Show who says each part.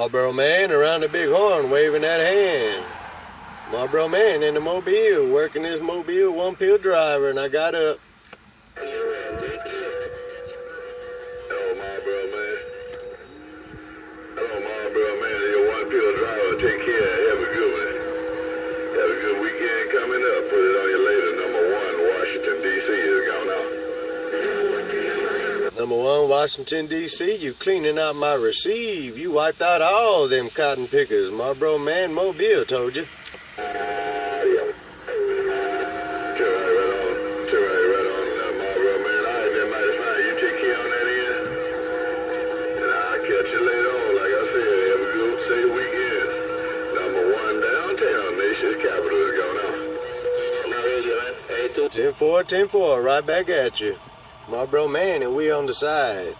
Speaker 1: Marlboro Man around the big horn waving that hand. Marlboro Man in the mobile, working his mobile one-pill driver, and I got up.
Speaker 2: Hello, Marlboro Man. Hello, Marlboro Man, your one-pill driver. Take care. Have a good one. Have a good weekend coming up. Put it on your later. Number 1, Washington, D.C. is gone out.
Speaker 1: Number 1, Washington, D.C., you cleaning out my receive. You wiped out all them cotton pickers. Marlboro Man mobile told you.
Speaker 2: Catch you later on. Like I said, have a good, safe weekend. Number 1 downtown, nation's capital is gone out.
Speaker 1: 10-4, 10-4, right back at you. Marlboro Man, and we on the side.